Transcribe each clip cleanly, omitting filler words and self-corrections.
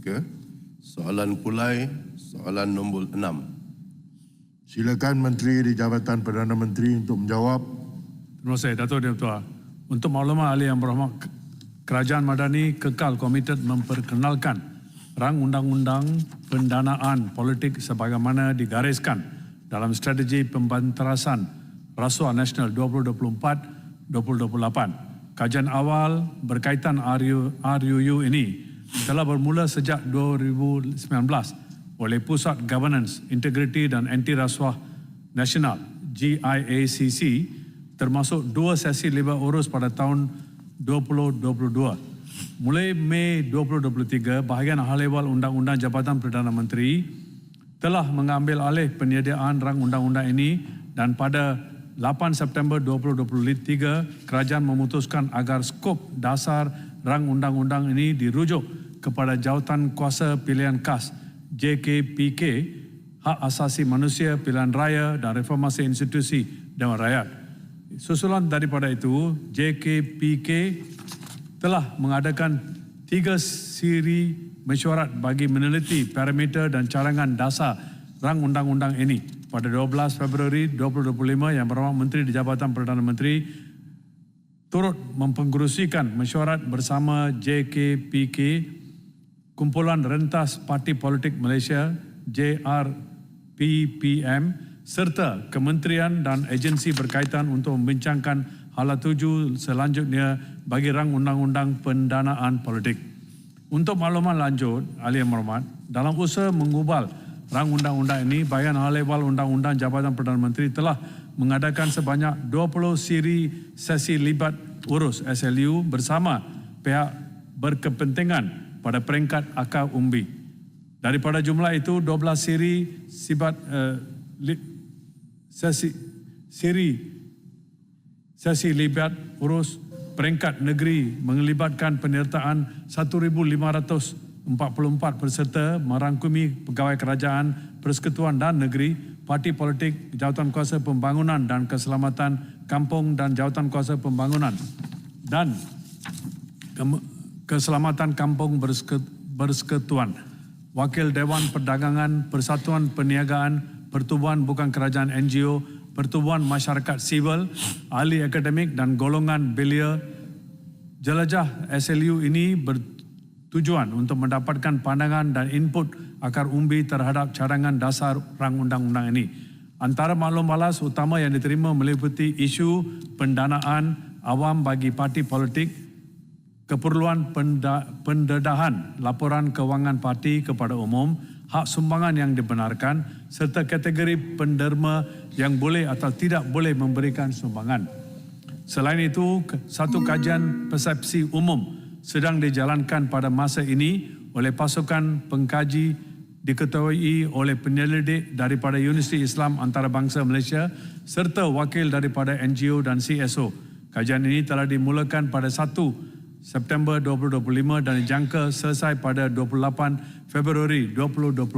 Speaker. Soalan pulai, soalan nombor 6. Silakan Menteri di Jabatan Perdana Menteri untuk menjawab. Terima kasih, Dato' Ketua. Untuk maklumat ahli yang berhormat, Kerajaan Madani kekal komited memperkenalkan rang undang-undang pendanaan politik sebagaimana digariskan dalam strategi pembanterasan rasuah nasional 2024-2028. Kajian awal berkaitan RUU ini telah bermula sejak 2019 oleh Pusat Governance, Integriti dan Anti Rasuah Nasional GIACC, termasuk 2 sesi libat urus pada tahun 2022. Mulai Mei 2023, bahagian hal ehwal Undang-Undang Jabatan Perdana Menteri telah mengambil alih penyediaan rang undang-undang ini dan pada 8 September 2023, kerajaan memutuskan agar skop dasar rang undang-undang ini dirujuk kepada Jawatan Kuasa Pilihan Khas JKPK, Hak Asasi Manusia, Pilihan Raya dan Reformasi Institusi Dewan Rakyat. Susulan daripada itu, JKPK telah mengadakan 3 siri mesyuarat bagi meneliti parameter dan carangan dasar rang undang-undang ini. Pada 12 Februari 2025, Yang Berhormat Menteri di Jabatan Perdana Menteri turut mempengerusikan mesyuarat bersama JKPK, Kumpulan Rentas Parti Politik Malaysia JRPPM, serta kementerian dan agensi berkaitan untuk membincangkan hala tuju selanjutnya bagi rang undang-undang pendanaan politik. Untuk makluman lanjut, ahli yang berhormat, dalam usaha mengubal rang undang-undang ini, bahagian hal ehwal Undang-Undang Jabatan Perdana Menteri telah mengadakan sebanyak 20 siri sesi libat urus SLU bersama pihak berkepentingan pada peringkat akar umbi. Daripada jumlah itu, 12 siri sesi libat urus peringkat negeri melibatkan penyertaan 1,544 peserta merangkumi pegawai kerajaan, persekutuan dan negeri, parti politik, jawatan kuasa pembangunan dan keselamatan kampung dan jawatan kuasa pembangunan dan keselamatan kampung persekutuan, wakil Dewan Perdagangan, Persatuan Perniagaan, Pertubuhan Bukan Kerajaan NGO, Pertubuhan Masyarakat Sivil, ahli akademik dan golongan belia. Jelajah SLU ini bertujuan untuk mendapatkan pandangan dan input akar umbi terhadap cadangan dasar rang undang-undang ini. Antara maklum balas utama yang diterima meliputi isu pendanaan awam bagi parti politik, keperluan pendedahan laporan kewangan parti kepada umum, hak sumbangan yang dibenarkan, serta kategori penderma yang boleh atau tidak boleh memberikan sumbangan. Selain itu, satu kajian persepsi umum sedang dijalankan pada masa ini oleh pasukan pengkaji diketuai oleh penyelidik daripada Universiti Islam Antarabangsa Malaysia serta wakil daripada NGO dan CSO. Kajian ini telah dimulakan pada 1 September 2025 dan dijangka selesai pada 28 Februari 2026.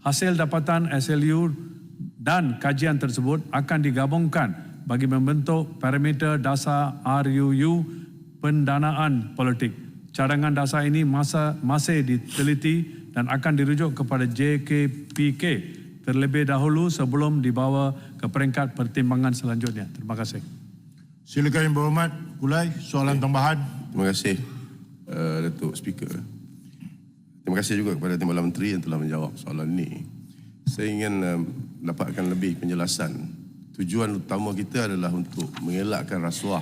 Hasil dapatan SLU dan kajian tersebut akan digabungkan bagi membentuk parameter dasar RUU pendanaan politik. Cadangan dasar ini masih diteliti dan akan dirujuk kepada JKPK terlebih dahulu sebelum dibawa ke peringkat pertimbangan selanjutnya. Terima kasih. Silakan Yang Berhormat Kulai, soalan tambahan. Terima kasih, Datuk Speaker. Terima kasih juga kepada Timbalan Menteri yang telah menjawab soalan ini. Saya ingin dapatkan lebih penjelasan. Tujuan utama kita adalah untuk mengelakkan rasuah.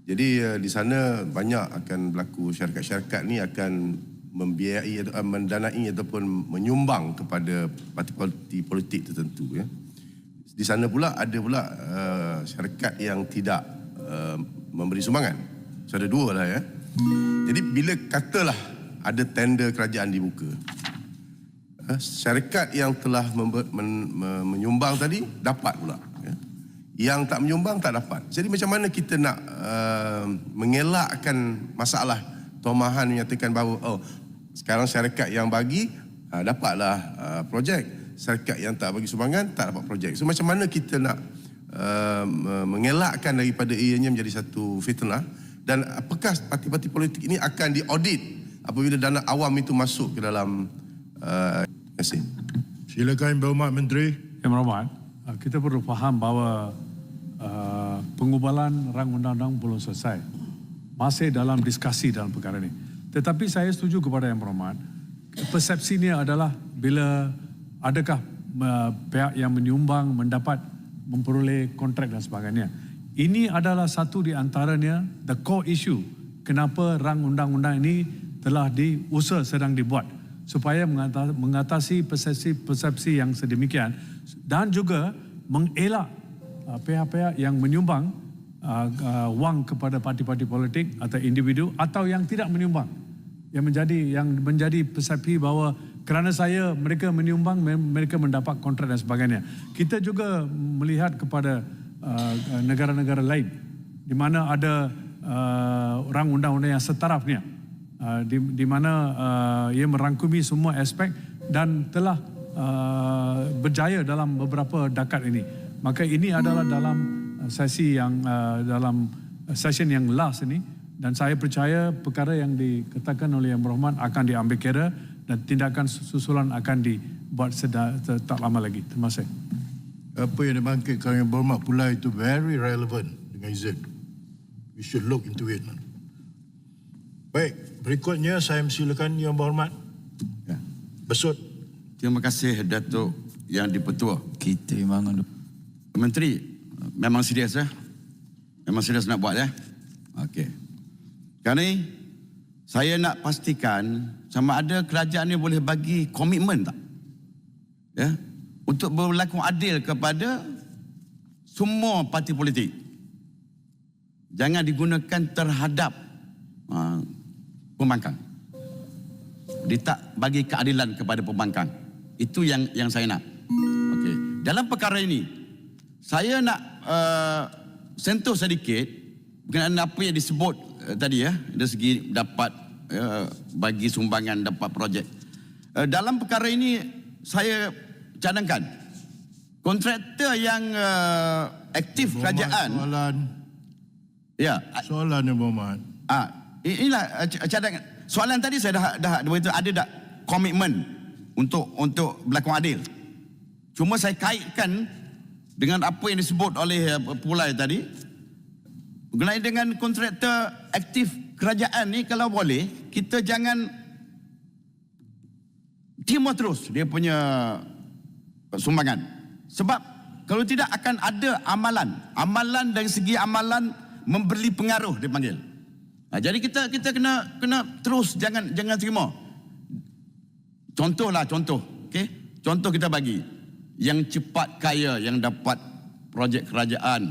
Jadi di sana banyak akan berlaku, syarikat-syarikat ni akan membiayai atau mendanai ataupun menyumbang kepada parti politik tertentu. Di sana pula ada pula syarikat yang tidak memberi sumbangan. So ada dua lah ya. Jadi bila katalah ada tender kerajaan dibuka, syarikat yang telah menyumbang tadi dapat pula. Yang tak menyumbang tak dapat. Jadi macam mana kita nak mengelakkan masalah tomahan menyatakan bahawa sekarang syarikat yang bagi dapatlah projek, syarikat yang tak bagi sumbangan tak dapat projek. So macam mana kita nak mengelakkan daripada ianya menjadi satu fitnah, dan apakah parti-parti politik ini akan diaudit apabila dana awam itu masuk ke dalam mesin. Silakan Berhormat Menteri. Yang berhormat, kita perlu faham bahawa pengubalan rang undang-undang belum selesai. Masih dalam diskusi dalam perkara ini. Tetapi saya setuju kepada Yang Berhormat, persepsinya adalah bila adakah pihak yang menyumbang mendapat memperoleh kontrak dan sebagainya. Ini adalah satu di antaranya the core issue kenapa rang undang-undang ini telah sedang dibuat supaya mengatasi persepsi yang sedemikian dan juga mengelak pihak-pihak yang menyumbang wang kepada parti-parti politik atau individu atau yang tidak menyumbang, yang menjadi persepsi bahawa kerana mereka menyumbang, mereka mendapat kontrak dan sebagainya. Kita juga melihat kepada negara-negara lain di mana ada rang undang-undang yang setarafnya, di mana ia merangkumi semua aspek dan telah berjaya dalam beberapa dekad ini. Maka ini adalah dalam session yang last ini, dan saya percaya perkara yang dikatakan oleh Yang Berhormat akan diambil kira dan tindakan susulan akan dibuat tak lama lagi. Terima kasih. Apa yang dibangkitkan Yang Berhormat pula itu very relevant dengan izin. We should look into it. Baik, berikutnya saya silakan Yang Berhormat. Ya. Besut. Terima kasih Datuk Yang di-Pertua. Kita memang Menteri, memang serius ya? Memang serius nak buat ya? Okey. Sekarang ni, saya nak pastikan sama ada kerajaan ni boleh bagi komitmen tak? Ya? Untuk berlaku adil kepada semua parti politik. Jangan digunakan terhadap pembangkang. Dia tak bagi keadilan kepada pembangkang. Itu yang saya nak. Okey. Dalam perkara ini, saya nak sentuh sedikit berkenaan apa yang disebut tadi ya, dari segi dapat bagi sumbangan, dapat projek. Dalam perkara ini saya cadangkan kontraktor yang aktif kerajaan. Ya. Soalan Yang Berhormat. Inilah cadangan. Soalan tadi saya dah beritahu ada tak komitmen untuk berlaku adil. Cuma saya kaitkan dengan apa yang disebut oleh Pulai tadi berkenaan dengan kontraktor aktif kerajaan ni, kalau boleh kita jangan terima terus dia punya sumbangan, sebab kalau tidak akan ada amalan dari segi amalan memberi pengaruh dipanggil. Jadi kita kena terus jangan terima. Contoh, okey? Contoh kita bagi yang cepat kaya yang dapat projek kerajaan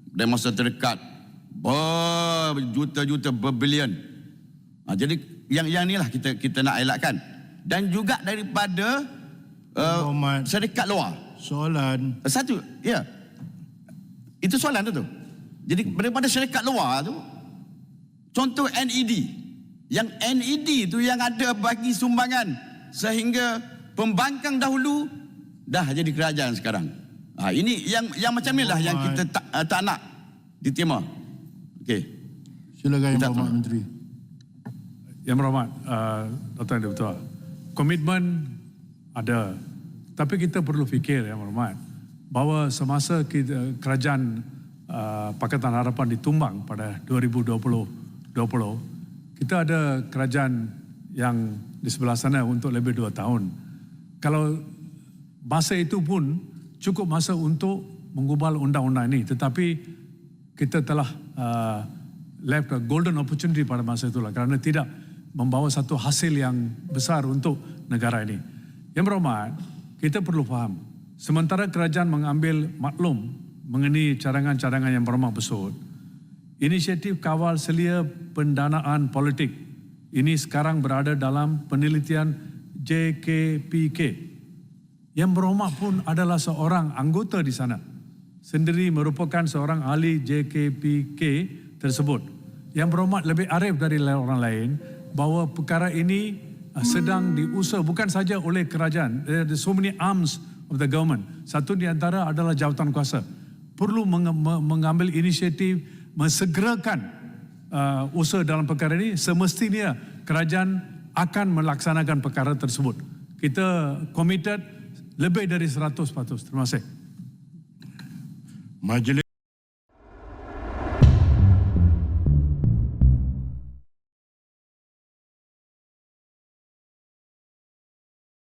dalam masa terdekat berjuta-juta, berbilion. Jadi yang inilah kita nak elakkan, dan juga daripada syarikat luar. Soalan. Satu, ya. Itu soalan tu. Jadi daripada syarikat luar tu, contoh NED. Yang NED tu yang ada bagi sumbangan sehingga pembangkang dahulu dah jadi kerajaan sekarang. Ini yang macam inilah yang kita tak nak diterima. Okey. Silakan Yang Berhormat Menteri. Yang Berhormat, Dr. Yang Betul. Komitmen ada. Tapi kita perlu fikir, Yang Berhormat, bahawa semasa kerajaan Pakatan Harapan ditumbang pada 2020, kita ada kerajaan yang di sebelah sana untuk lebih 2 tahun. Kalau masa itu pun cukup masa untuk menggubal undang-undang ini, tetapi kita telah left a golden opportunity pada masa itulah kerana tidak membawa satu hasil yang besar untuk negara ini. Yang Berhormat, kita perlu faham, sementara kerajaan mengambil maklum mengenai cadangan-cadangan Yang Berhormat besut, inisiatif kawal selia pendanaan politik ini sekarang berada dalam penelitian JKPK. Yang Berhormat pun adalah seorang anggota di sana, sendiri merupakan seorang ahli JKPK tersebut. Yang Berhormat lebih arif dari orang lain bahawa perkara ini sedang diusah bukan saja oleh kerajaan. There are so many arms of the government. Satu di antara adalah jawatan kuasa. Perlu mengambil inisiatif mensegerakan usaha dalam perkara ini. Semestinya kerajaan akan melaksanakan perkara tersebut. Kita committed lebih dari 100%. Terima kasih. Majlis